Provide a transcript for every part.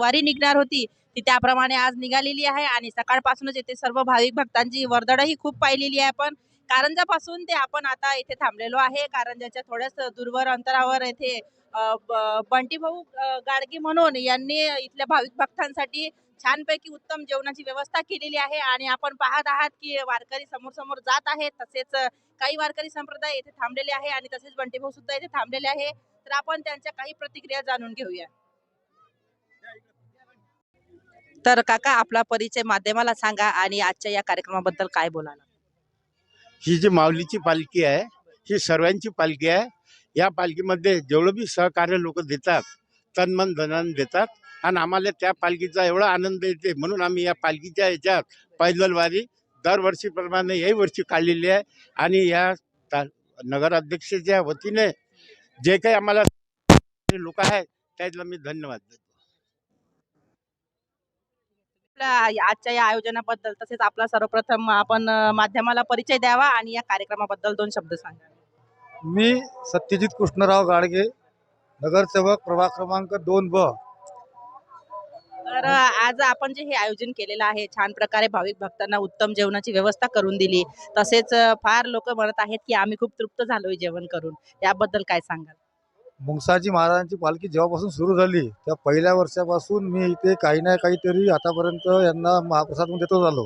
वारी निघणार होती ती त्याप्रमाणे आज निघालेली आहे आणि सकाळपासूनच येथे सर्व भाविक भक्तांची वर्दळही खूप पाहिलेली आहे. आपण कारंजापासून ते आपण आता इथे थांबलेलो आहे. कारंजाच्या थोड्याच दूरवर अंतरावर येथे बंटी भाऊ गाडगे म्हणून यांनी इथल्या भाविक भक्तांसाठी छानपैकी उत्तम जेवणाची व्यवस्था केलेली आहे आणि आपण पाहत आहात की वारकरी समोर समोर जात आहेत. तसेच काही वारकरी संप्रदाय येथे थांबलेले आहे आणि तसेच बंटी भाऊ सुद्धा इथे थांबलेले आहे. तर आपण त्यांच्या काही प्रतिक्रिया जाणून घेऊया. तर काका, आपला परिचय माध्यमाला सांगा आणि आजच्या या कार्यक्रमाबद्दल काय बोलाल? ही जी माऊलीची पालखी आहे ही सर्वांची पालखी आहे. या पालखीमध्ये जेवढं बी सहकार्य लोक देतात, तन मन धनान देतात आणि आम्हाला त्या पालखीचा एवढा आनंद येते. म्हणून आम्ही या पालखीच्या याच्यात पैदल वारी दरवर्षीप्रमाणे याही वर्षी काढलेली आहे. आणि या नगराध्यक्षाच्या वतीने जे काही आम्हाला लोक आहेत त्याला मी धन्यवाद देतो. आजच्या या आयोजनाबद्दल तसेच आपला सर्वप्रथम आपण माध्यमाला परिचय द्यावा आणि या कार्यक्रमाबद्दल 2 शब्द सांगा. मी सत्यजित कृष्णराव गाडगे, नगरसेवक प्रभाग क्रमांक 2B. तर आज आपण जे हे आयोजन केलेलं आहे, छान प्रकारे भाविक भक्तांना उत्तम जेवणाची व्यवस्था करून दिली. तसेच फार लोक म्हणत आहेत की आम्ही खूप तृप्त झालोय जेवण करून. याबद्दल काय सांगाल? मुंगसाजी महाराजांची पालखी जेव्हापासून सुरू झाली त्या पहिल्या वर्षापासून मी इथे काही ना काहीतरी आतापर्यंत यांना महाप्रसाद म्हणून देतो झालो.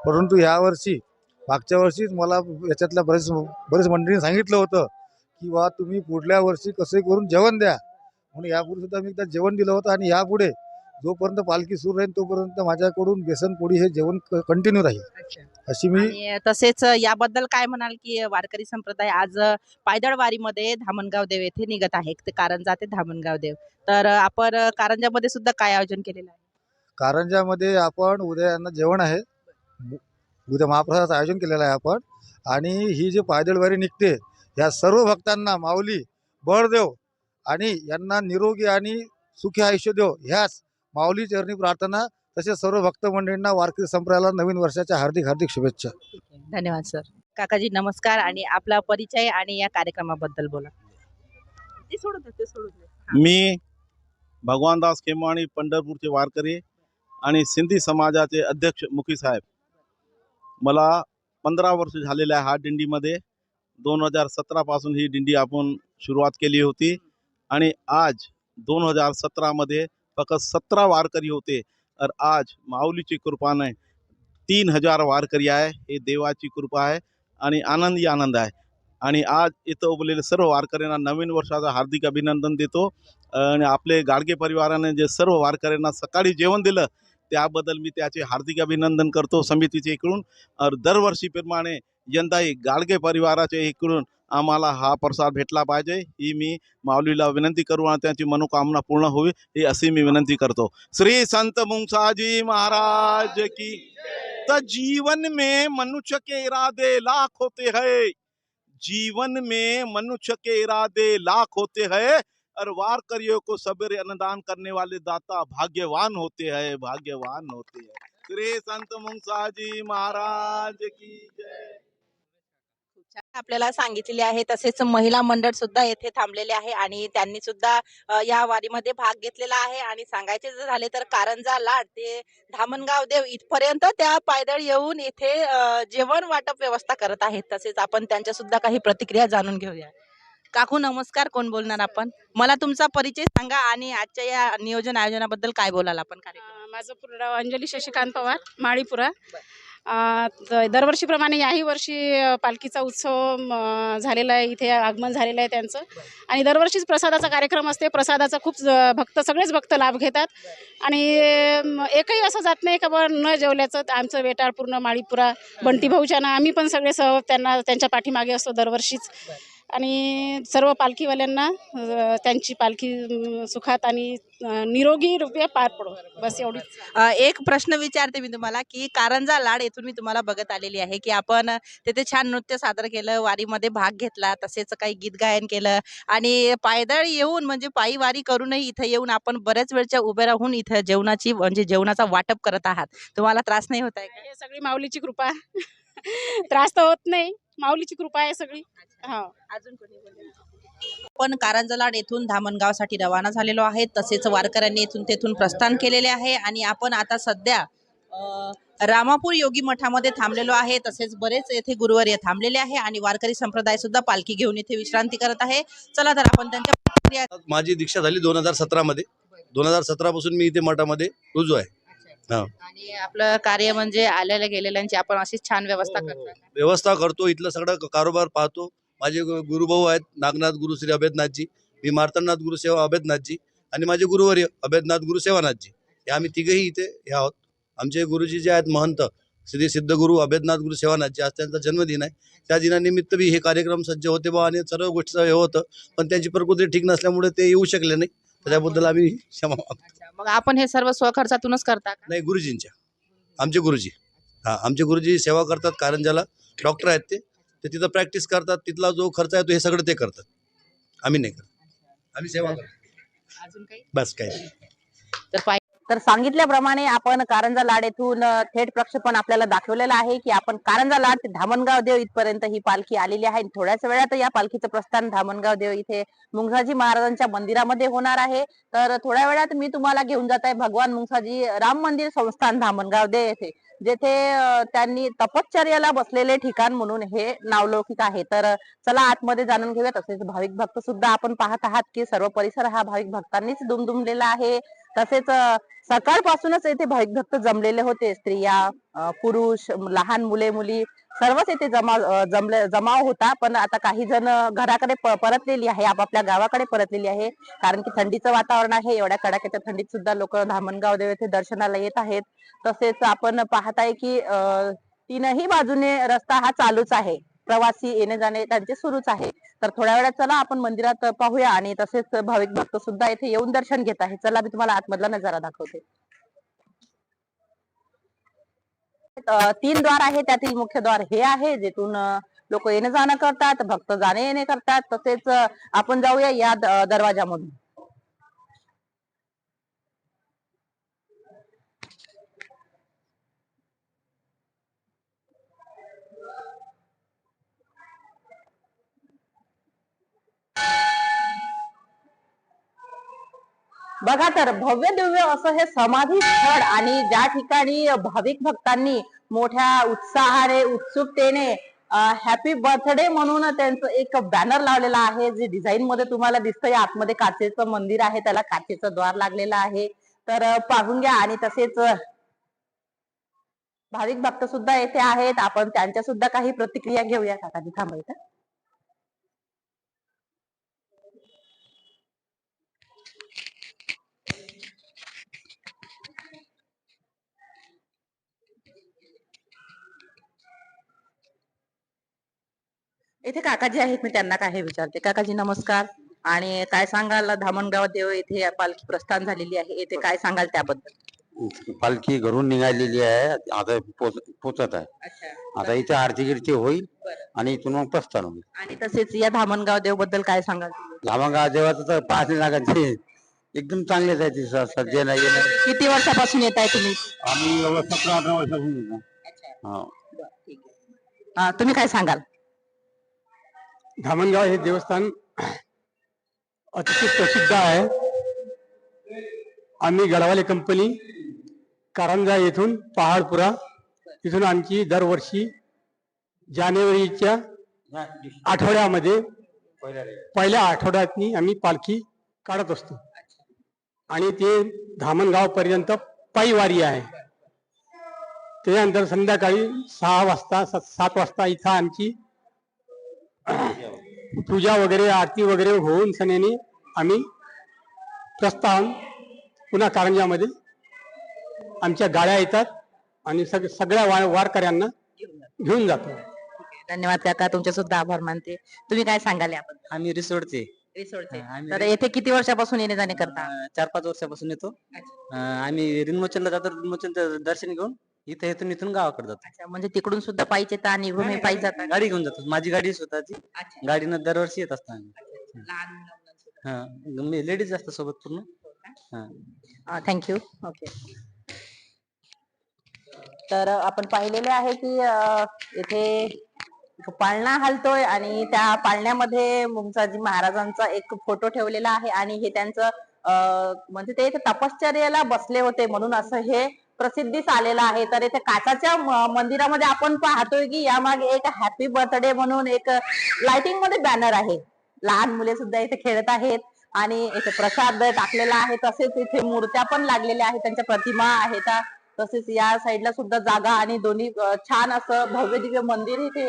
परंतु यावर्षी मागच्या वर्षीच मला याच्यातल्या बरेच मंडळींनी सांगितलं होतं की बा तुम्ही पुढल्या वर्षी कसे करून जेवण द्या. म्हणून यापूर्वी सुद्धा मी एकदा जेवण दिलं होतं आणि यापुढे जोपर्यंत पालखी सुरू राहील तोपर्यंत माझ्याकडून बेसन पोळी हे जेवण कंटिन्यू राहील अशी मी. आणि तसेच याबद्दल काय म्हणाल की वारकरी संप्रदाय आज पायदळ वारीमध्ये धामणगाव देव येथे निघत आहे, ते कारंजा ते धामणगाव देव. तर आपण कारंजामध्ये सुद्धा काय आयोजन केलेलं आहे? कारंजामध्ये आपण उद्या यांना जेवण आहे, उद्या महाप्रसादाचं आयोजन केलेलं आहे आपण. आणि ही जी पायदळ वारी निघते या सर्व भक्तांना माऊली बळ देव आणि यांना निरोगी आणि सुखी आयुष्य देव ह्याच माऊली चरणी प्रार्थना. तसेच सर्व भक्त मंडळींना वारकरी संप्रदायाला नवीन वर्षाच्या हार्दिक हार्दिक शुभेच्छा. धन्यवाद सर. काकाजी नमस्कार आणि आपला परिचय आणि या कार्यक्रमाबद्दल बोला. ते सोडून द्या. मी भगवानदास खेमाणी, पंढरपूरचे वारकरी आणि सिंधी समाजाचे अध्यक्ष मुखी साहेब. मला 15 वर्ष झालेले आहे हा दिंडीमध्ये. 2017 पासून ही दिंडी आपण सुरुवात केली होती आणि आज 2017 मध्ये फक्त 17 वारकरी होते. तर आज माऊलीची कृपाने 3000 वारकरी आहे. हे देवाची कृपा आहे आणि आनंद आहे. आणि आज इथं उभलेले सर्व वारकऱ्यांना नवीन वर्षाचं हार्दिक अभिनंदन देतो. आणि आपले गाडगे परिवाराने जे सर्व वारकऱ्यांना सकाळी जेवण दिलं त्याबद्दल मी त्याचे हार्दिक अभिनंदन करतो समितीचे इकडून. दरवर्षीप्रमाणे यंदाही गाडगे परिवाराचे इकडून आम्हाला हा प्रसाद भेटला पाहिजे ही मी माऊलीला विनंती करू आणि त्यांची मनोकामना पूर्ण होईल ही अशी मी विनंती करतो. श्री संत मुंगसाजी महाराज की. तो जीवन में मनुष्य के इरादे लाख होते हैं, जीवन में मनुष्य के इरादे लाख होते हैं और वारकरियों को सवेरे अन्नदान करने वाले दाता भाग्यवान होते हैं, भाग्यवान होते हैं. श्री संत मुंगसाजी महाराज की जय. आपल्याला सांगितलेले आहे. तसेच महिला मंडळ सुद्धा येथे थांबलेले आहे आणि त्यांनी सुद्धा या वारीमध्ये भाग घेतलेला आहे. आणि सांगायचे जर झाले तर कारंजा लाड ते धामणगाव देव इथपर्यंत त्या पायदळ येऊन येथे जेवण वाटप व्यवस्था करत आहेत. तसेच आपण त्यांच्या सुद्धा काही प्रतिक्रिया जाणून घेऊया. काकू नमस्कार. कोण बोलणार आपण? मला तुमचा परिचय सांगा आणि आजच्या या नियोजन आयोजनाबद्दल काय बोलाल आपण? माझं पूर्ण नाव अंजली शशिकांत पवार, माळीपुरा. दरवर्षीप्रमाणे याही वर्षी पालखीचा उत्सव झालेला आहे, इथे आगमन झालेलं आहे त्यांचं. आणि दरवर्षीच प्रसादाचा कार्यक्रम असते. प्रसादाचा खूप सगळेच भक्त लाभ घेतात. आणि एकही असं जात नाही का बा न जेवल्याचं. आमचं वेटाळ पूर्ण माळीपुरा बंटी भाऊच्यानं आम्ही पण सगळे त्यांच्या पाठीमागे असतो दरवर्षीच. आणि सर्व पालखीवाल्यांना त्यांची पालखी सुखात आणि निरोगी रूपे पार पडो, बस एवढीच. एक प्रश्न विचारते मी तुम्हाला की कारंजा लाड येथून मी तुम्हाला बघत आलेली आहे की आपण तिथे छान नृत्य सादर केलं, वारीमध्ये भाग घेतला, तसेच काही गीत गायन केलं आणि पायदळ येऊन म्हणजे पायी वारी करूनही इथे येऊन आपण बऱ्याच वेळच्या उभे राहून इथे जेवणाचा वाटप करत आहात. तुम्हाला त्रास नाही होत आहे का? हे सगळी माऊलीची कृपा. त्रास तर होत नाही, माऊलीची कृपा आहे सगळी. हा. अजून कोणी बोलेल? आपण कारंजा लाड येथून धामणगावसाठी रवाना झालेलो आहे. तसेच वारकऱ्यांनी येथून तेथून प्रस्थान केलेले आहे आणि आपण आता सध्या रामापूर योगी मठामध्ये थांबलेलो आहे. तसेच बरेच येथे गुरुवर्य थांबलेले आहे आणि वारकरी संप्रदाय सुद्धा पालखी घेऊन इथे विश्रांती करत आहे. चला तर आपण त्यांच्या प्रतिक्रिया. माझी दीक्षा झाली 2017 मध्ये. 2017 पासून मी इथे मठामध्ये रुजू आहे. हा. आणि आपलं कार्य म्हणजे आलेल्या गेलेल्यांची आपण अशीच छान व्यवस्था हो, करतो. व्यवस्था करतो, इथलं सगळं कारोबार पाहतो. माझे गुरुभाऊ आहेत, नागनाथ गुरु श्री अभेदनाथजी, मी मार्तंडनाथ गुरुसेवा अभेदनाथजी आणि माझे गुरुवर्य अभेदनाथ गुरुसेवानाथजी, हे आम्ही तिघेही इथे हे आहोत. आमचे गुरुजी जे आहेत महंत श्री सिद्धगुरु अभेदनाथ गुरुसेवानाथजी, आज त्यांचा जन्मदिन आहे. त्या दिनानिमित्त बी हे कार्यक्रम सज्ज होते बा आणि सर्व गोष्टीचं हे होतं, पण त्यांची प्रकृती ठीक नसल्यामुळे ते येऊ शकले नाही. त्याच्याबद्दल आम्ही क्षमा मागतो. मग आपण हे सर्व स्वखर्चातूनच करता का? नाही, गुरुजींच्या, आमचे गुरुजी, हा, आमचे गुरुजी सेवा करतात कारंजाला, डॉक्टर आहेत ते तिथं प्रॅक्टिस करतात. तिथला जो खर्च आहे तो हे सगळं ते करतात, आम्ही नाही करत. आम्ही सेवा करतो, अजून काही? बस काही. तर सांगितल्याप्रमाणे आपण कारंजा लाड येथून थेट प्रक्षेपण आपल्याला दाखवलेलं आहे की आपण कारंजा लाड ते धामणगाव देव इथपर्यंत ही पालखी आलेली आहे. थोड्याच वेळात या पालखीचं प्रस्थान धामणगाव देव इथे मुंगसाजी महाराजांच्या मंदिरामध्ये होणार आहे. तर थोड्या वेळात मी तुम्हाला घेऊन जात आहे भगवान मुंगसाजी राम मंदिर संस्थान धामणगाव देव येथे, जेथे त्यांनी तपश्चर्याला बसलेले ठिकाण म्हणून हे नावलौकिक आहे. तर चला आतमध्ये जाणून घेऊया. तसेच भाविक भक्त सुद्धा आपण पाहत आहात की सर्व परिसर हा भाविक भक्तांनीच दुमदुमलेला आहे. तसेच सकाळपासूनच येथे भाविक भक्त जमलेले होते. स्त्रिया, पुरुष, लहान मुले मुली सर्वच येथे जमाव होता. पण आता काही जण घराकडे परतलेली आहे, आपापल्या गावाकडे परतलेली आहे. कारण की थंडीचं वातावरण आहे. एवढ्या कडाक्याच्या थंडीत सुद्धा लोक धामणगाव देव येथे दर्शनाला येत आहेत. तसेच आपण पाहताय की तीनही बाजूने रस्ता हा चालूच आहे. प्रवासी येणे जाणे त्यांचे सुरूच आहे. तर थोड्या वेळात चला आपण मंदिरात पाहूया आणि तसेच भाविक भक्त सुद्धा इथे येऊन दर्शन घेत आहे. चला मी तुम्हाला आतमधला नजारा दाखवते. 3 द्वार आहे, त्यातील मुख्य द्वार हे आहे जेथून लोक येणे जाणं करतात, भक्त जाणे येणे करतात. तसेच आपण जाऊया या दरवाजामधून. बघा तर भव्य दिव्य असं हे समाधी स्थळ आणि ज्या ठिकाणी भाविक भक्तांनी मोठ्या उत्साहाने उत्सुकतेने हॅपी बर्थडे म्हणून त्यांचं एक बॅनर लावलेला आहे, जे डिझाईन मध्ये तुम्हाला दिसतंय. आतमध्ये काचेचं मंदिर आहे, त्याला काचेचं द्वार लागलेलं आहे. तर पाहून घ्या. आणि तसेच भाविक भक्त सुद्धा येथे आहेत, आपण त्यांच्या सुद्धा काही प्रतिक्रिया घेऊया. काकाजी थांबायचं. इथे काकाजी आहेत, मी त्यांना काय विचारते. काकाजी नमस्कार. आणि काय सांगाल, धामणगाव देव येथे पालखी प्रस्थान झालेली आहे, येथे काय सांगाल त्याबद्दल? पालखी घरून निघालेली आहे, आता पोचत आहे. अच्छा, आता इथे आरती गिरती होईल आणि इथून मग प्रस्थान होईल. आणि तसेच या धामणगाव देव बद्दल काय सांगाल तुम्ही? धामणगाव देवाचं तर पाहणे लागायचे एकदम चांगलेच आहे. ती सज्जन आहे. किती वर्षापासून येत आहे तुम्ही? आम्ही 17-18 वर्षापासून येतो. हा. तुम्ही काय सांगाल? धामणगाव हे देवस्थान अतिशय प्रसिद्ध आहे. आम्ही गडवाले कंपनी कारंजा येथून पहाडपुरा इथून आमची दरवर्षी जानेवारीच्या आठवड्यामध्ये पहिल्या आठवड्यात आम्ही पालखी काढत असतो आणि ते धामणगाव पर्यंत पायी वारी आहे. त्यानंतर संध्याकाळी 6 वाजता 7 वाजता इथं आमची पूजा वगैरे आरती वगैरे होऊन सनेने आम्ही प्रस्थान पुन्हा कारंजामध्ये आमच्या गाड्या येतात आणि सगळ्या वारकऱ्यांना घेऊन जातो. धन्यवाद काका, तुमचे सुद्धा आभार मानते. तुम्ही काय सांगाल याबद्दल? आम्ही रिसोडचे तर येथे किती वर्षापासून येणे जाणे करता? 4-5 वर्षापासून येतो. आम्ही रिनमोचनला जातो, रिनमोचनचं दर्शन घेऊन इथून गावाकडे जातो. अच्छा, म्हणजे तिकडून सुद्धा पायीच येतात आणि इकडून पायी जातात? गाडी घेऊन जातो, माझी गाडी स्वतःची. गाडीनं दरवर्षी येत असतो आम्ही. लहान मुलांना सुद्धा. हा, लेडीज असतात सोबत पूर्ण. हा. थँक्यू. ओके. तर आपण पाहिलेले आहे की येथे एक पाळणा हलतोय आणि त्या पाळण्यामध्ये मुमताजी महाराजांचा एक फोटो ठेवलेला आहे आणि हे त्यांचं म्हणजे ते इथे तपश्चर्याला बसले होते म्हणून असं हे प्रसिद्धीस आलेलं आहे. तर इथे काचाच्या मंदिरामध्ये आपण पाहतोय की यामागे एक हॅपी बर्थडे म्हणून एक लाइटिंग मध्ये बॅनर आहे. लहान मुले सुद्धा इथे खेळत आहेत आणि इथे प्रसाद टाकलेला आहे. तसेच इथे मूर्त्या पण लागलेल्या आहेत, त्यांच्या प्रतिमा आहेत. तसेच या साईडला सुद्धा जागा आणि दोन्ही छान असं भव्य दिव्य मंदिर इथे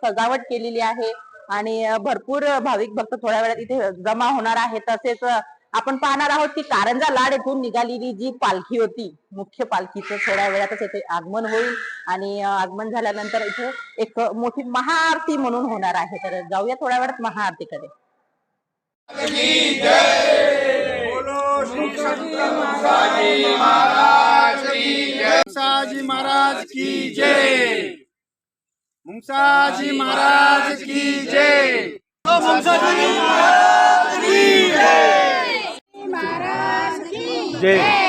सजावट केलेली आहे आणि भरपूर भाविक भक्त थोड्या वेळात इथे जमा होणार आहे. तसेच आपण पाहणार आहोत की कारंजा लाड येथून निघालेली जी पालखी होती, मुख्य पालखीचं थोड्या वेळातच इथे आगमन होईल आणि आगमन झाल्यानंतर इथे एक मोठी महाआरती म्हणून होणार आहे. तर जाऊया थोड्या वेळात महाआरतीकडे. मुंसाजी महाराज की जय. मुंसाजी महाराज की जय. मुंसाजी महाराज की जय. जय